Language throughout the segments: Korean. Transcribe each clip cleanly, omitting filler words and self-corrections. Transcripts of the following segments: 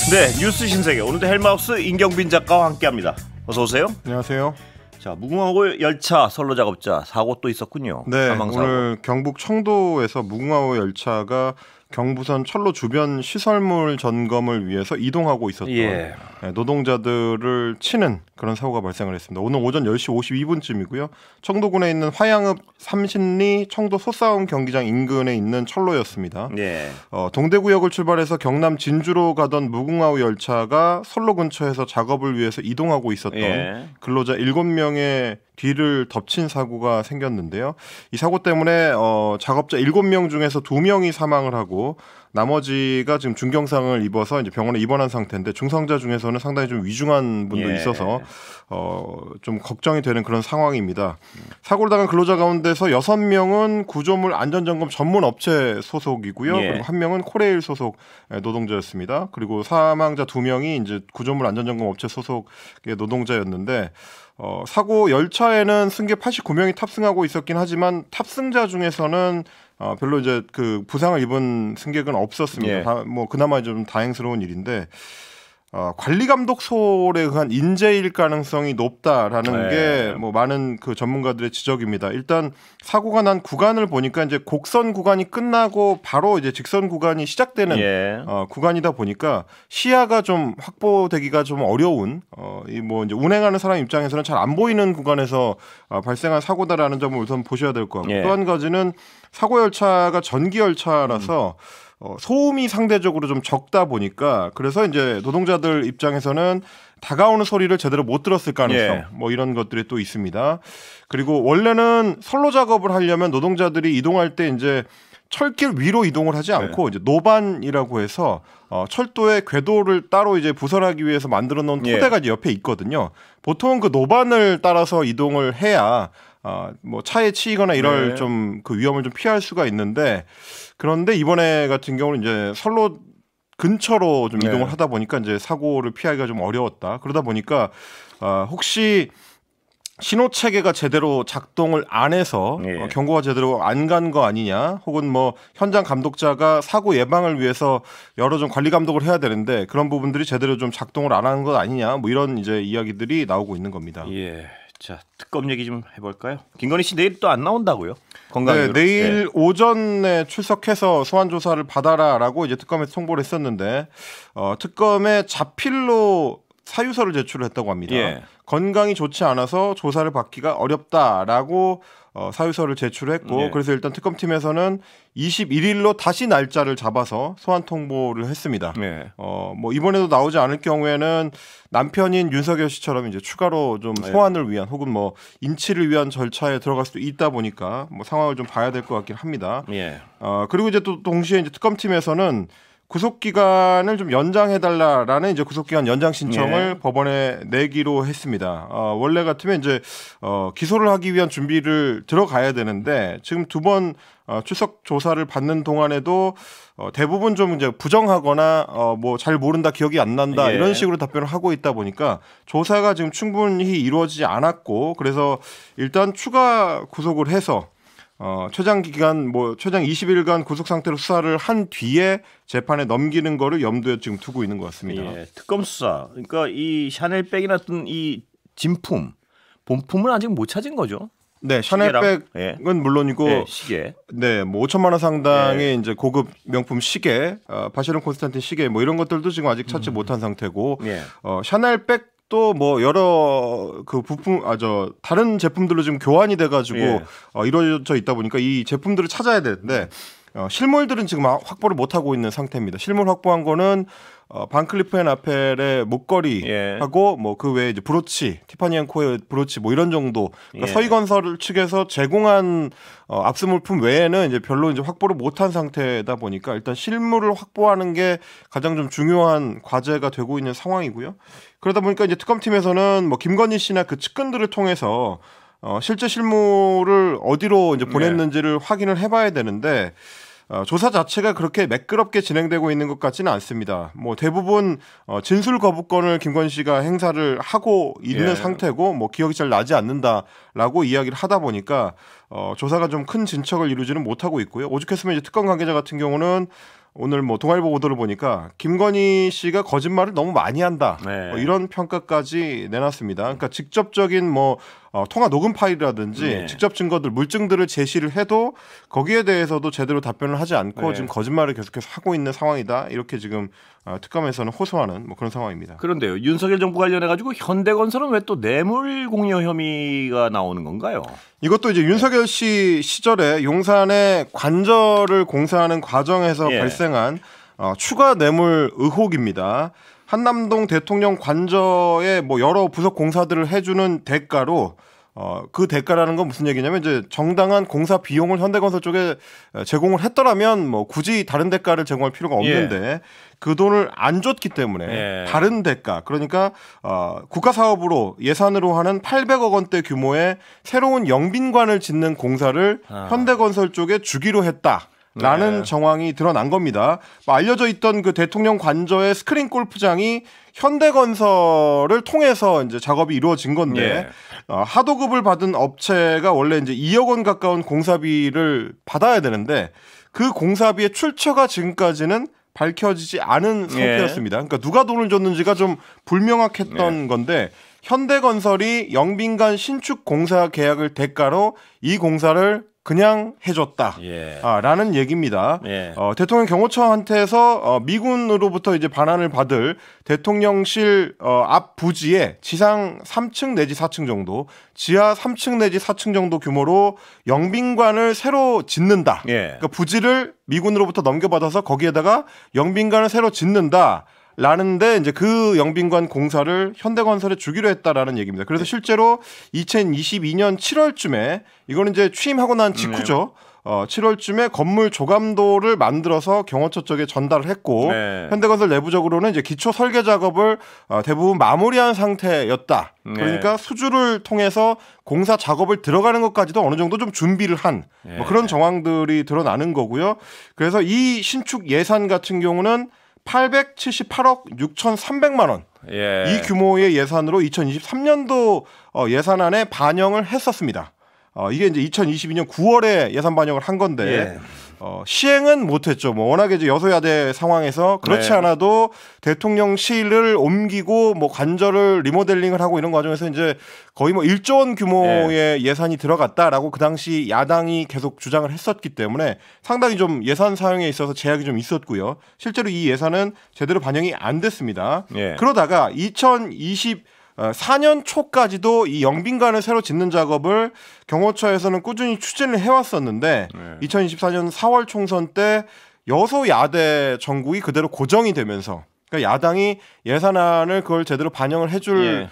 네, 뉴스 신세계 오늘도 헬마우스 임경빈 작가와 함께합니다. 어서 오세요. 안녕하세요. 자, 무궁화호 열차 선로 작업자 사고 또 있었군요. 네, 사망사고. 오늘 경북 청도에서 무궁화호 열차가 경부선 철로 주변 시설물 점검을 위해서 이동하고 있었던 노동자들을 치는 그런 사고가 발생을 했습니다. 오늘 오전 10시 52분쯤이고요. 청도군에 있는 화양읍 삼신리 청도 소싸움 경기장 인근에 있는 철로였습니다. 동대구역을 출발해서 경남 진주로 가던 무궁화호 열차가 선로 근처에서 작업을 위해서 이동하고 있었던 근로자 7명의 뒤를 덮친 사고가 생겼는데요. 이 사고 때문에 작업자 7명 중에서 2명이 사망을 하고 나머지가 지금 중경상을 입어서 이제 병원에 입원한 상태인데 중상자 중에서는 상당히 좀 위중한 분도 있어서 좀 걱정이 되는 그런 상황입니다. 사고를 당한 근로자 가운데서 6명은 구조물 안전점검 전문 업체 소속이고요. 그리고 1명은 코레일 소속 노동자였습니다. 그리고 사망자 2명이 이제 구조물 안전점검 업체 소속의 노동자였는데 사고 열차에는 승객 89명이 탑승하고 있었긴 하지만 탑승자 중에서는 별로 이제 그 부상을 입은 승객은 없었습니다. 뭐 그나마 좀 다행스러운 일인데 관리감독소에 의한 인재일 가능성이 높다라는 게 뭐 많은 그 전문가들의 지적입니다. 일단 사고가 난 구간을 보니까 이제 곡선 구간이 끝나고 바로 이제 직선 구간이 시작되는 구간이다 보니까 시야가 좀 확보되기가 좀 어려운 이 뭐 이제 운행하는 사람 입장에서는 잘 안 보이는 구간에서 발생한 사고다라는 점을 우선 보셔야 될 것 같고 또 한 가지는 사고 열차가 전기 열차라서 소음이 상대적으로 좀 적다 보니까 그래서 이제 노동자들 입장에서는 다가오는 소리를 제대로 못 들었을 가능성 뭐 이런 것들이 또 있습니다. 그리고 원래는 선로 작업을 하려면 노동자들이 이동할 때 이제 철길 위로 이동을 하지 않고 이제 노반이라고 해서 철도의 궤도를 따로 이제 부설하기 위해서 만들어 놓은 토대가 이제 옆에 있거든요. 보통 그 노반을 따라서 이동을 해야 뭐 차에 치이거나 이럴 좀 그 위험을 좀 피할 수가 있는데 그런데 이번에 같은 경우는 이제 선로 근처로 좀 이동을 하다 보니까 이제 사고를 피하기가 좀 어려웠다. 그러다 보니까 혹시 신호 체계가 제대로 작동을 안 해서 경고가 제대로 안 간 거 아니냐, 혹은 뭐 현장 감독자가 사고 예방을 위해서 여러 좀 관리 감독을 해야 되는데 그런 부분들이 제대로 좀 작동을 안 하는 것 아니냐, 뭐 이런 이제 이야기들이 나오고 있는 겁니다. 자, 특검 얘기 좀 해볼까요? 김건희 씨 내일 또 안 나온다고요? 건강으로. 내일 오전에 출석해서 소환 조사를 받아라라고 이제 특검에서 통보를 했었는데 특검에 자필로 사유서를 제출을 했다고 합니다. 건강이 좋지 않아서 조사를 받기가 어렵다라고 사유서를 제출했고 그래서 일단 특검팀에서는 21일로 다시 날짜를 잡아서 소환 통보를 했습니다. 뭐 이번에도 나오지 않을 경우에는 남편인 윤석열 씨처럼 이제 추가로 좀 소환을 위한 혹은 뭐 인치를 위한 절차에 들어갈 수도 있다 보니까 뭐 상황을 좀 봐야 될 것 같긴 합니다. 그리고 이제 또 동시에 이제 특검팀에서는 구속기간을 좀 연장해달라라는 이제 구속기간 연장 신청을 법원에 내기로 했습니다. 원래 같으면 이제 기소를 하기 위한 준비를 들어가야 되는데 지금 2번 출석 조사를 받는 동안에도 대부분 좀 이제 부정하거나 뭐 잘 모른다, 기억이 안 난다 이런 식으로 답변을 하고 있다 보니까 조사가 지금 충분히 이루어지지 않았고 그래서 일단 추가 구속을 해서 최장 기간 최장 20일간 구속 상태로 수사를 한 뒤에 재판에 넘기는 거를 염두에 지금 두고 있는 것 같습니다. 특검 수사. 그러니까 이 샤넬백이나 어떤 이 진품, 본품은 아직 못 찾은 거죠? 네, 샤넬백은 물론이고 시계. 뭐 5천만 원 상당의 이제 고급 명품 시계, 바쉐론 콘스탄틴 시계 뭐 이런 것들도 지금 아직 찾지 못한 상태고 샤넬백 또 뭐 여러 그 부품 다른 제품들로 지금 교환이 돼가지고 이루어져 있다 보니까 이 제품들을 찾아야 되는데 실물들은 지금 확보를 못 하고 있는 상태입니다. 실물 확보한 거는 반클리프 앤 라펠의 목걸이하고 뭐 그 외에 이제 브로치, 티파니 앤 코의 브로치 뭐 이런 정도. 그러니까 서희건설 측에서 제공한 압수물품 외에는 이제 별로 이제 확보를 못한 상태다 보니까 일단 실물을 확보하는 게 가장 좀 중요한 과제가 되고 있는 상황이고요. 그러다 보니까 이제 특검팀에서는 뭐 김건희 씨나 그 측근들을 통해서 실제 실물을 어디로 이제 보냈는지를 확인을 해봐야 되는데. 조사 자체가 그렇게 매끄럽게 진행되고 있는 것 같지는 않습니다. 뭐 대부분 진술 거부권을 김건희 씨가 행사를 하고 있는 상태고 뭐 기억이 잘 나지 않는다라고 이야기를 하다 보니까 조사가 좀 큰 진척을 이루지는 못하고 있고요. 오죽했으면 이제 특검 관계자 같은 경우는 오늘 뭐 동아일보 보도를 보니까 김건희 씨가 거짓말을 너무 많이 한다. 네. 뭐 이런 평가까지 내놨습니다. 그러니까 직접적인 뭐 통화 녹음 파일이라든지 네. 직접 증거들, 물증들을 제시를 해도 거기에 대해서도 제대로 답변을 하지 않고 네. 지금 거짓말을 계속해서 하고 있는 상황이다. 이렇게 지금 특검에서는 호소하는 뭐 그런 상황입니다. 그런데요. 윤석열 정부 관련해 가지고 현대건설은 왜 또 뇌물 공여 혐의가 나오는 건가요? 이것도 이제 윤석열 씨 시절에 용산에 관저를 공사하는 과정에서 예. 발생한 추가 뇌물 의혹입니다. 한남동 대통령 관저에 뭐 여러 부속 공사들을 해주는 대가로 그 대가라는 건 무슨 얘기냐면 이제 정당한 공사 비용을 현대건설 쪽에 제공을 했더라면 뭐 굳이 다른 대가를 제공할 필요가 없는데 그 돈을 안 줬기 때문에 다른 대가 그러니까 국가 사업으로 예산으로 하는 800억 원대 규모의 새로운 영빈관을 짓는 공사를 현대건설 쪽에 주기로 했다. 라는 정황이 드러난 겁니다. 알려져 있던 그 대통령 관저의 스크린 골프장이 현대건설을 통해서 이제 작업이 이루어진 건데 하도급을 받은 업체가 원래 이제 2억 원 가까운 공사비를 받아야 되는데 그 공사비의 출처가 지금까지는 밝혀지지 않은 상태였습니다. 그러니까 누가 돈을 줬는지가 좀 불명확했던 건데 현대건설이 영빈관 신축 공사 계약을 대가로 이 공사를 그냥 해줬다. 라는 얘기입니다. 대통령 경호처한테서 미군으로부터 이제 반환을 받을 대통령실 앞 부지에 지상 3층 내지 4층 정도, 지하 3층 내지 4층 정도 규모로 영빈관을 새로 짓는다. 그러니까 부지를 미군으로부터 넘겨받아서 거기에다가 영빈관을 새로 짓는다. 라는데 이제 그 영빈관 공사를 현대건설에 주기로 했다라는 얘기입니다. 그래서 실제로 2022년 7월쯤에 이거는 이제 취임하고 난 직후죠. 7월쯤에 건물 조감도를 만들어서 경호처 쪽에 전달을 했고 현대건설 내부적으로는 이제 기초 설계 작업을 대부분 마무리한 상태였다. 그러니까 수주를 통해서 공사 작업을 들어가는 것까지도 어느 정도 좀 준비를 한 뭐 그런 정황들이 드러나는 거고요. 그래서 이 신축 예산 같은 경우는 878억 6,300만 원. 이 규모의 예산으로 2023년도 예산안에 반영을 했었습니다. 이게 이제 2022년 9월에 예산 반영을 한 건데 시행은 못했죠. 뭐 워낙에 이제 여소야대 상황에서 그렇지 않아도 대통령실을 옮기고 뭐 관저를 리모델링을 하고 이런 과정에서 이제 거의 뭐 1조 원 규모의 예산이 들어갔다라고 그 당시 야당이 계속 주장을 했었기 때문에 상당히 좀 예산 사용에 있어서 제약이 좀 있었고요. 실제로 이 예산은 제대로 반영이 안 됐습니다. 그러다가 2024년 초까지도 이 영빈관을 새로 짓는 작업을 경호처에서는 꾸준히 추진을 해왔었는데 2024년 4월 총선 때 여소야대 정국이 그대로 고정이 되면서 그러니까 야당이 예산안을 그걸 제대로 반영을 해줄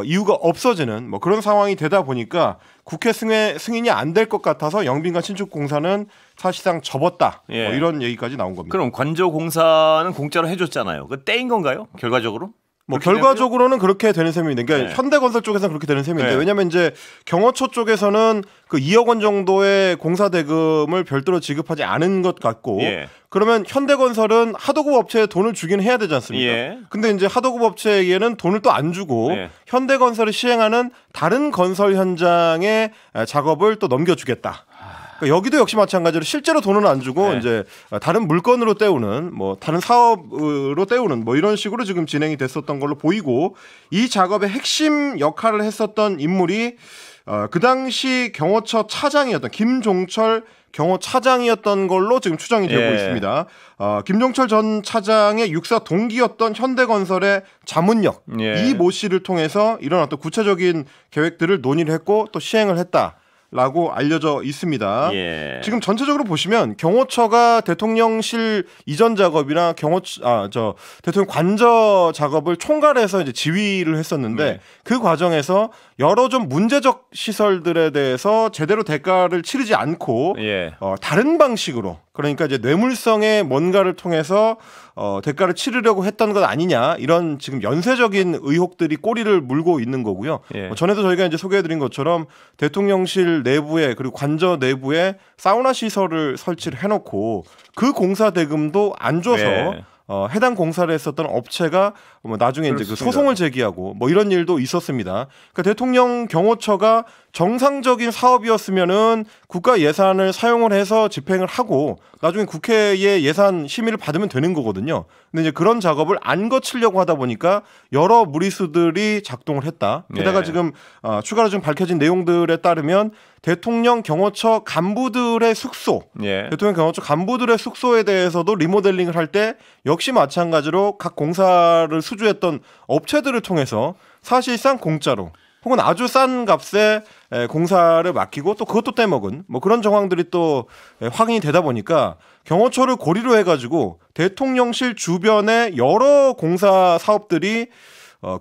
이유가 없어지는 뭐 그런 상황이 되다 보니까 국회 승인이 안 될 것 같아서 영빈관 신축 공사는 사실상 접었다. 뭐 이런 얘기까지 나온 겁니다. 그럼 관저 공사는 공짜로 해줬잖아요. 그 떼인 건가요? 결과적으로? 뭐 결과적으로는 그렇게 되는 셈입니다. 그러니까 현대건설 쪽에서는 그렇게 되는 셈인데 왜냐하면 이제 경호처 쪽에서는 그 2억 원 정도의 공사 대금을 별도로 지급하지 않은 것 같고 그러면 현대건설은 하도급 업체에 돈을 주긴 해야 되지 않습니까? 근데 이제 하도급 업체에게는 돈을 또 안 주고 현대건설이 시행하는 다른 건설 현장의 작업을 또 넘겨주겠다. 그러니까 여기도 역시 마찬가지로 실제로 돈은 안 주고 이제 다른 물건으로 때우는 뭐 다른 사업으로 때우는 뭐 이런 식으로 지금 진행이 됐었던 걸로 보이고 이 작업의 핵심 역할을 했었던 인물이 그 당시 경호처 차장이었던 김종철 경호차장이었던 걸로 지금 추정이 되고 있습니다. 김종철 전 차장의 육사 동기였던 현대건설의 자문역 이 모 씨를 통해서 이런 어떤 구체적인 계획들을 논의를 했고 또 시행을 했다. 라고 알려져 있습니다. 지금 전체적으로 보시면 경호처가 대통령실 이전 작업이나 대통령 관저 작업을 총괄해서 이제 지휘를 했었는데 그 과정에서 여러 좀 문제적 시설들에 대해서 제대로 대가를 치르지 않고 다른 방식으로 그러니까 이제 뇌물성의 뭔가를 통해서 대가를 치르려고 했던 것 아니냐 이런 지금 연쇄적인 의혹들이 꼬리를 물고 있는 거고요. 전에도 저희가 이제 소개해드린 것처럼 대통령실 내부에 그리고 관저 내부에 사우나 시설을 설치를 해놓고 그 공사 대금도 안 줘서 해당 공사를 했었던 업체가 뭐 나중에 이제 그 소송을 제기하고 뭐 이런 일도 있었습니다. 그러니까 대통령 경호처가 정상적인 사업이었으면은 국가 예산을 사용을 해서 집행을 하고 나중에 국회의 예산 심의를 받으면 되는 거거든요. 근데 이제 그런 작업을 안 거치려고 하다 보니까 여러 무리수들이 작동을 했다. 게다가 지금 추가로 좀 밝혀진 내용들에 따르면 대통령 경호처 간부들의 숙소, 대통령 경호처 간부들의 숙소에 대해서도 리모델링을 할 때 역시 마찬가지로 각 공사를 수주했던 업체들을 통해서 사실상 공짜로 혹은 아주 싼 값에 공사를 맡기고 또 그것도 떼먹은 뭐 그런 정황들이 또 확인이 되다 보니까 경호처를 고리로 해가지고 대통령실 주변의 여러 공사 사업들이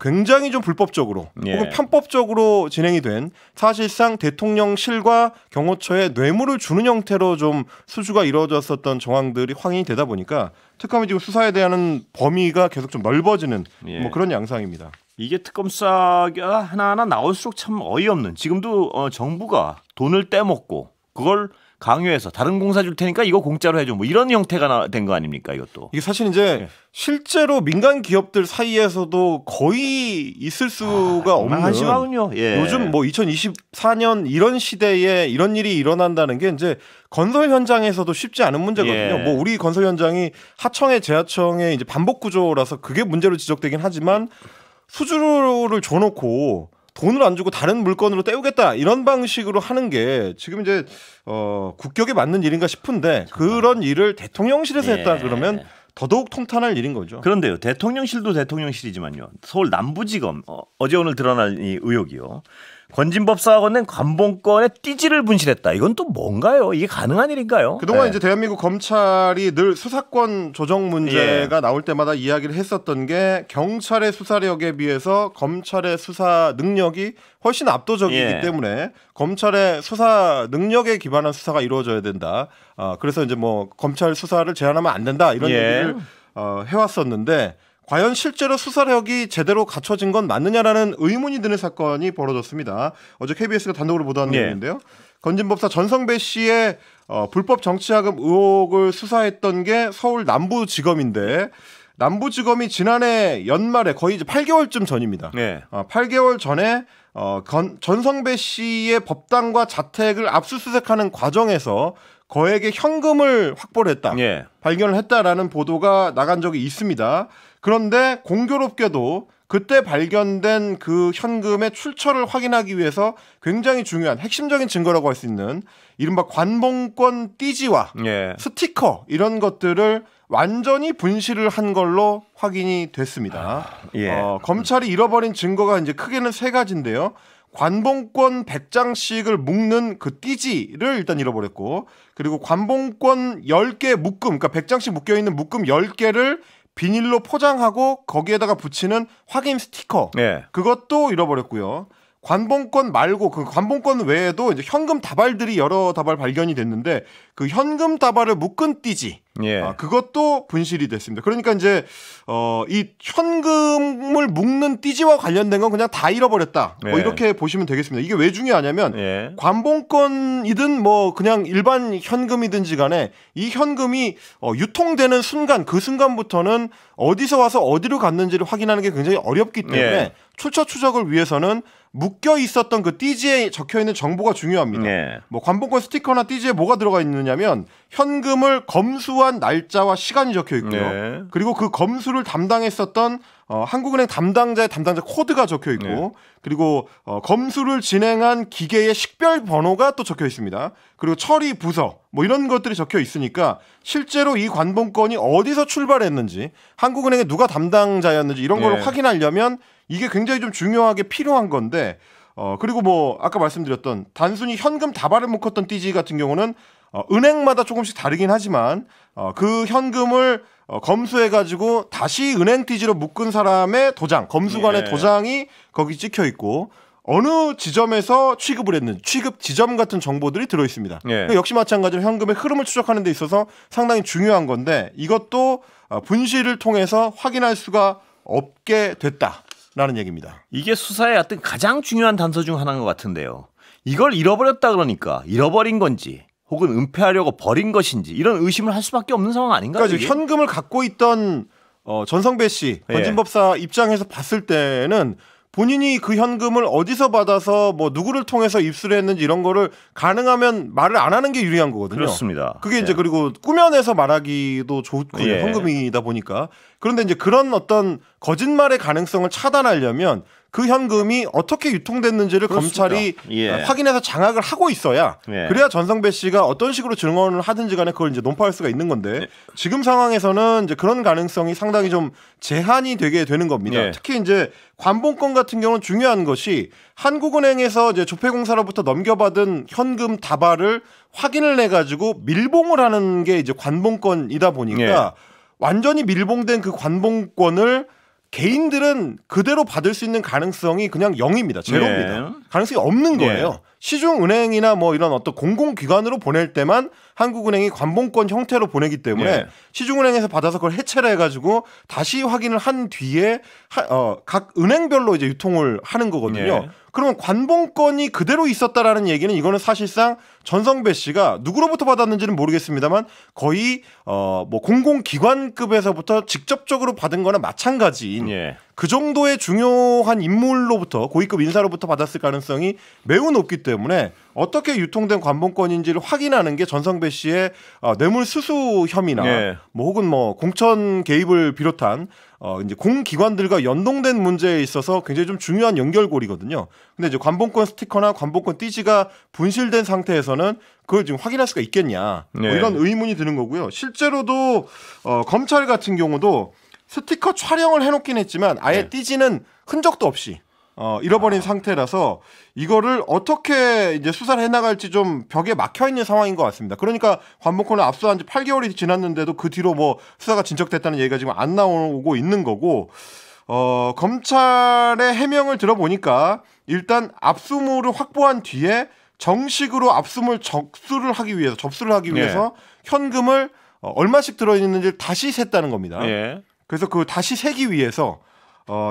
굉장히 좀 불법적으로 혹은 편법적으로 진행이 된 사실상 대통령실과 경호처에 뇌물을 주는 형태로 좀 수주가 이루어졌었던 정황들이 확인이 되다 보니까 특검이 지금 수사에 대한 범위가 계속 좀 넓어지는 뭐 그런 양상입니다. 이게 특검 수사가 하나하나 나올수록 참 어이없는 지금도 정부가 돈을 떼먹고 그걸 강요해서 다른 공사 줄 테니까 이거 공짜로 해줘 뭐 이런 형태가 된 거 아닙니까 이것도. 이게 사실 이제 실제로 민간 기업들 사이에서도 거의 있을 수가 없는 한심하군요. 요즘 뭐 2024년 이런 시대에 이런 일이 일어난다는 게 이제 건설 현장에서도 쉽지 않은 문제거든요. 뭐 우리 건설 현장이 하청에 재하청의 이제 반복 구조라서 그게 문제로 지적되긴 하지만 수주료를 줘놓고 돈을 안 주고 다른 물건으로 때우겠다 이런 방식으로 하는 게 지금 이제 국격에 맞는 일인가 싶은데 그런 일을 대통령실에서 했다 그러면 더더욱 통탄할 일인 거죠. 그런데요. 대통령실도 대통령실이지만요. 서울 남부지검 어제 오늘 드러난 이 의혹이요. 건진법사가 건넨 관봉권의 띠지를 분실했다. 이건 또 뭔가요? 이게 가능한 일인가요? 그동안 이제 대한민국 검찰이 늘 수사권 조정 문제가 나올 때마다 이야기를 했었던 게 경찰의 수사력에 비해서 검찰의 수사 능력이 훨씬 압도적이기 때문에 검찰의 수사 능력에 기반한 수사가 이루어져야 된다. 그래서 이제 뭐 검찰 수사를 제한하면 안 된다 이런 얘기를 해왔었는데 과연 실제로 수사력이 제대로 갖춰진 건 맞느냐라는 의문이 드는 사건이 벌어졌습니다. 어제 KBS가 단독으로 보도한 내용인데요. 건진법사 전성배 씨의 불법 정치자금 의혹을 수사했던 게 서울 남부지검인데 남부지검이 지난해 연말에 거의 이제 8개월쯤 전입니다. 8개월 전에 전성배 씨의 법당과 자택을 압수수색하는 과정에서 거액의 현금을 확보를 했다. 발견을 했다라는 보도가 나간 적이 있습니다. 그런데 공교롭게도 그때 발견된 그 현금의 출처를 확인하기 위해서 굉장히 중요한 핵심적인 증거라고 할 수 있는 이른바 관봉권 띠지와 스티커 이런 것들을 완전히 분실을 한 걸로 확인이 됐습니다. 검찰이 잃어버린 증거가 이제 크게는 세 가지인데요. 관봉권 100장씩을 묶는 그 띠지를 일단 잃어버렸고 그리고 관봉권 10개 묶음 그러니까 100장씩 묶여있는 묶음 10개를 비닐로 포장하고 거기에다가 붙이는 확인 스티커 그것도 잃어버렸고요. 관봉권 말고 그 관봉권 외에도 이제 현금 다발들이 여러 다발 발견이 됐는데 그 현금 다발을 묶은 띠지 그것도 분실이 됐습니다. 그러니까 이제 이 현금을 묶는 띠지와 관련된 건 그냥 다 잃어버렸다. 뭐 이렇게 보시면 되겠습니다. 이게 왜 중요하냐면 관봉권이든 뭐 그냥 일반 현금이든지 간에 이 현금이 유통되는 순간 그 순간부터는 어디서 와서 어디로 갔는지를 확인하는 게 굉장히 어렵기 때문에 출처 추적을 위해서는 묶여 있었던 그 띠지에 적혀 있는 정보가 중요합니다. 뭐 관봉권 스티커나 띠지에 뭐가 들어가 있느냐면 현금을 검수한 날짜와 시간이 적혀 있고요. 그리고 그 검수를 담당했었던 한국은행 담당자 코드가 적혀 있고 그리고 검수를 진행한 기계의 식별 번호가 또 적혀 있습니다. 그리고 처리 부서 뭐 이런 것들이 적혀 있으니까 실제로 이 관봉권이 어디서 출발했는지 한국은행에 누가 담당자였는지 이런 걸 확인하려면 이게 굉장히 좀 중요하게 필요한 건데 그리고 뭐 아까 말씀드렸던 단순히 현금 다발을 묶었던 띠지 같은 경우는 은행마다 조금씩 다르긴 하지만 그 현금을 검수해가지고 다시 은행 띠지로 묶은 사람의 도장, 검수관의 도장이 거기 찍혀 있고 어느 지점에서 취급을 했는지 취급 지점 같은 정보들이 들어있습니다. 역시 마찬가지로 현금의 흐름을 추적하는 데 있어서 상당히 중요한 건데 이것도 분실을 통해서 확인할 수가 없게 됐다라는 얘기입니다. 이게 수사의 어떤 가장 중요한 단서 중 하나인 것 같은데요. 이걸 잃어버렸다 그러니까 잃어버린 건지 혹은 은폐하려고 버린 것인지 이런 의심을 할 수밖에 없는 상황 아닌가요? 그러니까 현금을 갖고 있던 전성배 씨 건진법사 입장에서 봤을 때는 본인이 그 현금을 어디서 받아서 뭐 누구를 통해서 입수를 했는지 이런 거를 가능하면 말을 안 하는 게 유리한 거거든요. 그렇습니다. 그게 이제 그리고 꾸며내서 말하기도 좋고 현금이다 보니까. 그런데 이제 그런 어떤 거짓말의 가능성을 차단하려면 그 현금이 어떻게 유통됐는지를 그렇습니다. 검찰이 확인해서 장악을 하고 있어야 그래야 전성배 씨가 어떤 식으로 증언을 하든지 간에 그걸 이제 논파할 수가 있는 건데 지금 상황에서는 이제 그런 가능성이 상당히 좀 제한이 되게 되는 겁니다. 특히 이제 관봉권 같은 경우는 중요한 것이 한국은행에서 이제 조폐공사로부터 넘겨받은 현금 다발을 확인을 해가지고 밀봉을 하는 게 이제 관봉권이다 보니까 완전히 밀봉된 그 관봉권을 개인들은 그대로 받을 수 있는 가능성이 그냥 0입니다. 제로입니다. 가능성이 없는 거예요. 시중은행이나 뭐 이런 어떤 공공기관으로 보낼 때만 한국은행이 관봉권 형태로 보내기 때문에 시중은행에서 받아서 그걸 해체를 해가지고 다시 확인을 한 뒤에 각 은행별로 이제 유통을 하는 거거든요. 그러면 관봉권이 그대로 있었다라는 얘기는 이거는 사실상 전성배 씨가 누구로부터 받았는지는 모르겠습니다만 거의 뭐 공공기관급에서부터 직접적으로 받은 거나 마찬가지인 그 정도의 중요한 인물로부터 고위급 인사로부터 받았을 가능성이 매우 높기 때문에 어떻게 유통된 관봉권인지를 확인하는 게 전성배 씨의 뇌물 수수 혐의나 뭐 혹은 뭐 공천 개입을 비롯한 이제 공기관들과 연동된 문제에 있어서 굉장히 좀 중요한 연결고리거든요. 근데 이제 관봉권 스티커나 관봉권 띠지가 분실된 상태에서는 그걸 지금 확인할 수가 있겠냐 뭐 이런 의문이 드는 거고요. 실제로도 검찰 같은 경우도 스티커 촬영을 해놓긴 했지만 아예 띠지는 흔적도 없이 잃어버린 상태라서 이거를 어떻게 이제 수사를 해나갈지 좀 벽에 막혀 있는 상황인 것 같습니다. 그러니까 관봉권을 압수한 지 8개월이 지났는데도 그 뒤로 뭐 수사가 진척됐다는 얘기가 지금 안 나오고 있는 거고 검찰의 해명을 들어보니까 일단 압수물을 확보한 뒤에 정식으로 압수물 접수를 하기 위해서 현금을 얼마씩 들어있는지를 다시 셌다는 겁니다. 그래서 그 다시 세기 위해서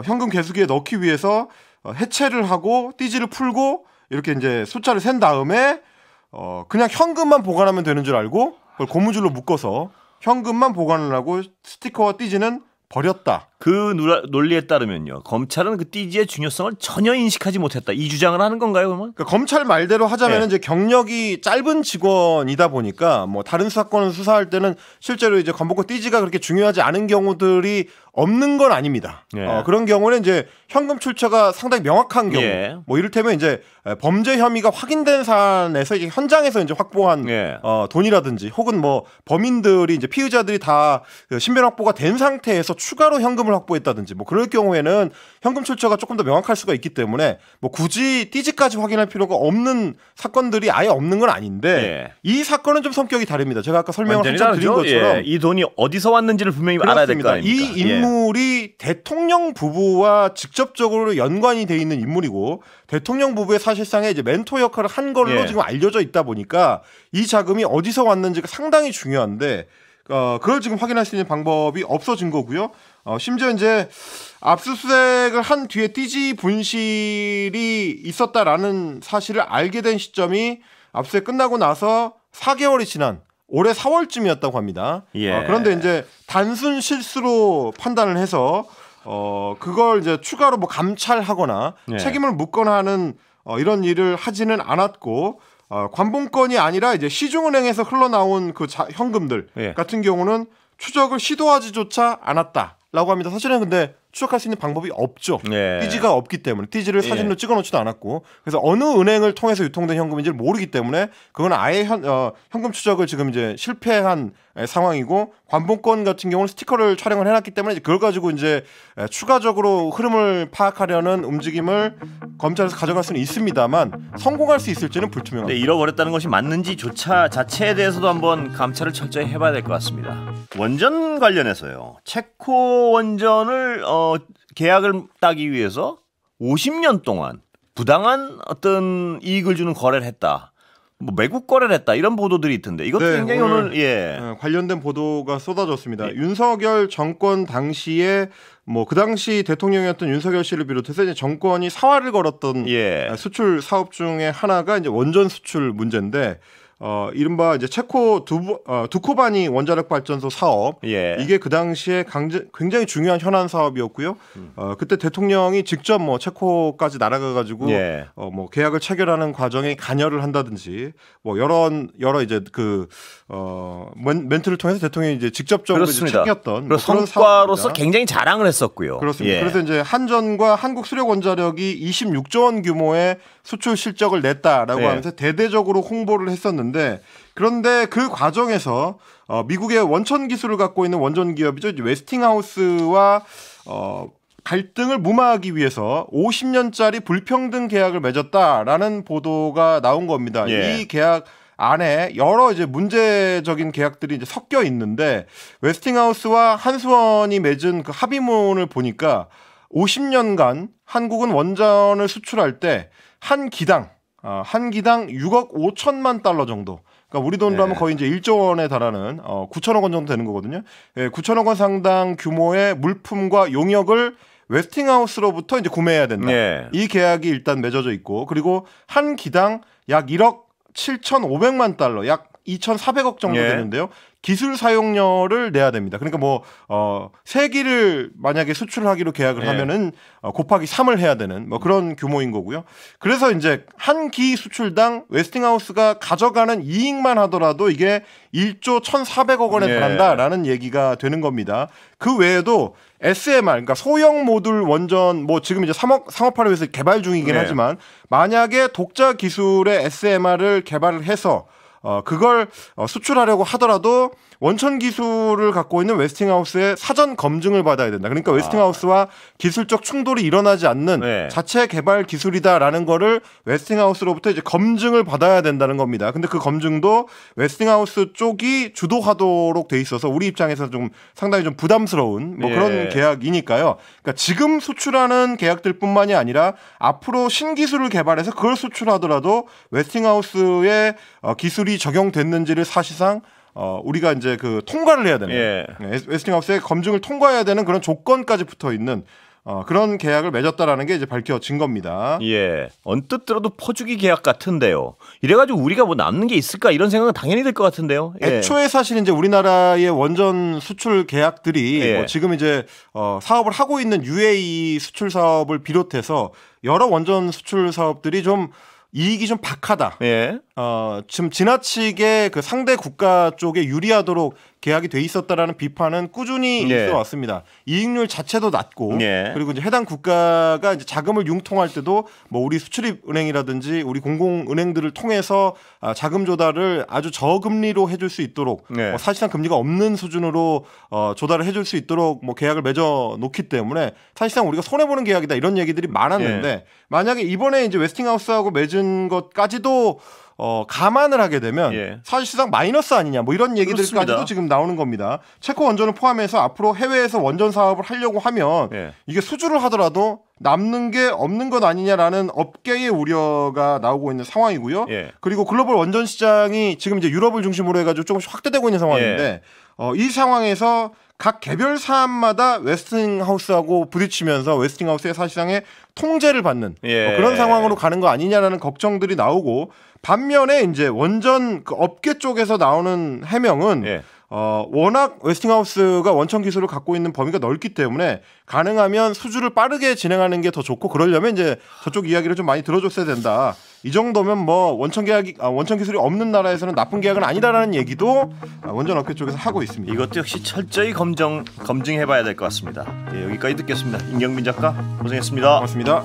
현금 개수기에 넣기 위해서 해체를 하고 띠지를 풀고 이렇게 이제 숫자를 센 다음에 그냥 현금만 보관하면 되는 줄 알고 그걸 고무줄로 묶어서 현금만 보관을 하고 스티커와 띠지는 버렸다. 그 논리에 따르면요. 검찰은 그 띠지의 중요성을 전혀 인식하지 못했다. 이 주장을 하는 건가요, 그러면? 그러니까 검찰 말대로 하자면 이제 경력이 짧은 직원이다 보니까 뭐 다른 사건을 수사할 때는 실제로 이제 관봉권 띠지가 그렇게 중요하지 않은 경우들이 없는 건 아닙니다. 그런 경우는 이제 현금 출처가 상당히 명확한 경우, 뭐 이를테면 이제 범죄 혐의가 확인된 사안에서 이제 현장에서 이제 확보한 돈이라든지, 혹은 뭐 범인들이 이제 피의자들이 다 신변 확보가 된 상태에서 추가로 현금을 확보했다든지, 뭐 그럴 경우에는 현금 출처가 조금 더 명확할 수가 있기 때문에 뭐 굳이 띠지까지 확인할 필요가 없는 사건들이 아예 없는 건 아닌데 이 사건은 좀 성격이 다릅니다. 제가 아까 설명을 한참 드린 것처럼 이 돈이 어디서 왔는지를 분명히 알아야 될 거 아닙니까? 이 인물이 대통령 부부와 직접적으로 연관이 돼 있는 인물이고 대통령 부부의 사실상의 이제 멘토 역할을 한 걸로 지금 알려져 있다 보니까 이 자금이 어디서 왔는지가 상당히 중요한데 그걸 지금 확인할 수 있는 방법이 없어진 거고요. 심지어 이제 압수수색을 한 뒤에 띠지 분실이 있었다라는 사실을 알게 된 시점이 압수수색 끝나고 나서 4개월이 지난 올해 4월쯤이었다고 합니다. 그런데 이제 단순 실수로 판단을 해서 그걸 이제 추가로 뭐 감찰하거나 책임을 묻거나 하는 이런 일을 하지는 않았고, 관봉권이 아니라 이제 시중은행에서 흘러나온 그 현금들 같은 경우는 추적을 시도하지조차 않았다라고 합니다. 사실은 근데 추적할 수 있는 방법이 없죠. 띠지가 없기 때문에, 띠지를 사진으로 찍어놓지도 않았고, 그래서 어느 은행을 통해서 유통된 현금인지를 모르기 때문에 그건 아예 현금 추적을 지금 이제 실패한 상황이고, 관봉권 같은 경우는 스티커를 촬영을 해놨기 때문에 그걸 가지고 이제 추가적으로 흐름을 파악하려는 움직임을 검찰에서 가져갈 수는 있습니다만 성공할 수 있을지는 불투명합니다. 잃어버렸다는 것이 맞는지조차 자체에 대해서도 한번 감찰을 철저히 해봐야 될 것 같습니다. 원전 관련해서요. 체코 원전을 계약을 따기 위해서 50년 동안 부당한 어떤 이익을 주는 거래를 했다. 뭐 매국 거래를 했다. 이런 보도들이 있던데 이것도 굉장히 오늘 관련된 보도가 쏟아졌습니다. 윤석열 정권 당시에 뭐 그 당시 대통령이었던 윤석열 씨를 비롯해서 이제 정권이 사활을 걸었던 수출 사업 중에 하나가 이제 원전 수출 문제인데 이른바 이제 체코 두코바니 원자력 발전소 사업 예. 이게 그 당시에 굉장히 중요한 현안 사업이었고요. 그때 대통령이 직접 뭐 체코까지 날아가가지고 예. 뭐 계약을 체결하는 과정에 관여를 한다든지 뭐 여러 이제 멘트를 통해서 대통령이 이제 직접적으로 이제 챙겼던 뭐 그런 성과로서 사업입니다. 굉장히 자랑을 했었고요. 그렇습니다. 예. 그래서 이제 한전과 한국 수력 원자력이 26조 원 규모의 수출 실적을 냈다라고 예. 하면서 대대적으로 홍보를 했었는데 그런데 그 과정에서 미국의 원천 기술을 갖고 있는 원전 기업이죠. 웨스팅하우스와 갈등을 무마하기 위해서 50년짜리 불평등 계약을 맺었다라는 보도가 나온 겁니다. 예. 이 계약 안에 여러 이제 문제적인 계약들이 이제 섞여 있는데 웨스팅하우스와 한수원이 맺은 그 합의문을 보니까 50년간 한국은 원전을 수출할 때 한 기당 6억 5천만 달러 정도. 그러니까 우리 돈으로 하면 거의 이제 1조 원에 달하는 9천억 원 정도 되는 거거든요. 9천억 원 상당 규모의 물품과 용역을 웨스팅하우스로부터 이제 구매해야 된다. 예. 이 계약이 일단 맺어져 있고 그리고 한 기당 약 1억 7,500만 달러, 약 2,400억 정도 예. 되는데요. 기술 사용료를 내야 됩니다. 그러니까 뭐 3기를 만약에 수출하기로 계약을 예. 하면은 곱하기 3을 해야 되는 뭐 그런 규모인 거고요. 그래서 이제 한 기 수출당 웨스팅하우스가 가져가는 이익만 하더라도 이게 1조 1,400억 원에 예. 달한다라는 얘기가 되는 겁니다. 그 외에도 SMR, 그러니까 소형 모듈 원전, 뭐 지금 이제 상업화를 위해서 개발 중이긴 네. 하지만 만약에 독자 기술의 SMR을 개발을 해서 그걸 수출하려고 하더라도 원천 기술을 갖고 있는 웨스팅하우스의 사전 검증을 받아야 된다. 그러니까 웨스팅하우스와 기술적 충돌이 일어나지 않는 네. 자체 개발 기술이다라는 거를 웨스팅하우스로부터 이제 검증을 받아야 된다는 겁니다. 근데 그 검증도 웨스팅하우스 쪽이 주도하도록 돼 있어서 우리 입장에서 좀 상당히 좀 부담스러운 뭐 그런 예. 계약이니까요. 그러니까 지금 수출하는 계약들뿐만이 아니라 앞으로 신기술을 개발해서 그걸 수출하더라도 웨스팅하우스의 기술이 적용됐는지를 사실상 우리가 이제 그 통과를 해야 되는 예. 웨스팅하우스의 검증을 통과해야 되는 그런 조건까지 붙어 있는 그런 계약을 맺었다라는 게 이제 밝혀진 겁니다. 예. 언뜻 들어도 퍼주기 계약 같은데요. 이래가지고 우리가 뭐 남는 게 있을까 이런 생각은 당연히 들 것 같은데요. 예. 애초에 사실 이제 우리나라의 원전 수출 계약들이 예. 뭐 지금 이제 사업을 하고 있는 UAE 수출 사업을 비롯해서 여러 원전 수출 사업들이 좀 이익이 좀 박하다. 예. 지금 지나치게 그 상대 국가 쪽에 유리하도록 계약이 돼 있었다라는 비판은 꾸준히 예. 있어 왔습니다. 이익률 자체도 낮고 예. 그리고 이제 해당 국가가 이제 자금을 융통할 때도 뭐 우리 수출입은행이라든지 우리 공공은행들을 통해서 자금 조달을 아주 저금리로 해줄 수 있도록 예. 사실상 금리가 없는 수준으로 조달을 해줄 수 있도록 뭐 계약을 맺어 놓기 때문에 사실상 우리가 손해 보는 계약이다 이런 얘기들이 많았는데 예. 만약에 이번에 이제 웨스팅하우스하고 맺은 것까지도 감안을 하게 되면 예. 사실상 마이너스 아니냐 뭐 이런 얘기들까지도 그렇습니다. 지금 나오는 겁니다. 체코 원전을 포함해서 앞으로 해외에서 원전 사업을 하려고 하면 예. 이게 수주를 하더라도 남는 게 없는 것 아니냐라는 업계의 우려가 나오고 있는 상황이고요. 예. 그리고 글로벌 원전 시장이 지금 이제 유럽을 중심으로 해가지고 조금씩 확대되고 있는 상황인데 이 상황에서 각 개별 사안마다 웨스팅하우스하고 부딪히면서 웨스팅하우스의 사실상의 통제를 받는 예. 그런 상황으로 가는 거 아니냐라는 걱정들이 나오고 반면에 이제 원전 그 업계 쪽에서 나오는 해명은 예. 워낙 웨스팅하우스가 원천 기술을 갖고 있는 범위가 넓기 때문에 가능하면 수주를 빠르게 진행하는 게 더 좋고 그러려면 이제 저쪽 이야기를 좀 많이 들어줬어야 된다. 이 정도면 뭐 원천 기술이 없는 나라에서는 나쁜 계약은 아니다라는 얘기도 원전 업계 쪽에서 하고 있습니다. 이것도 역시 철저히 검증해봐야 될 것 같습니다. 예, 여기까지 듣겠습니다. 임경민 작가 고생했습니다. 고맙습니다.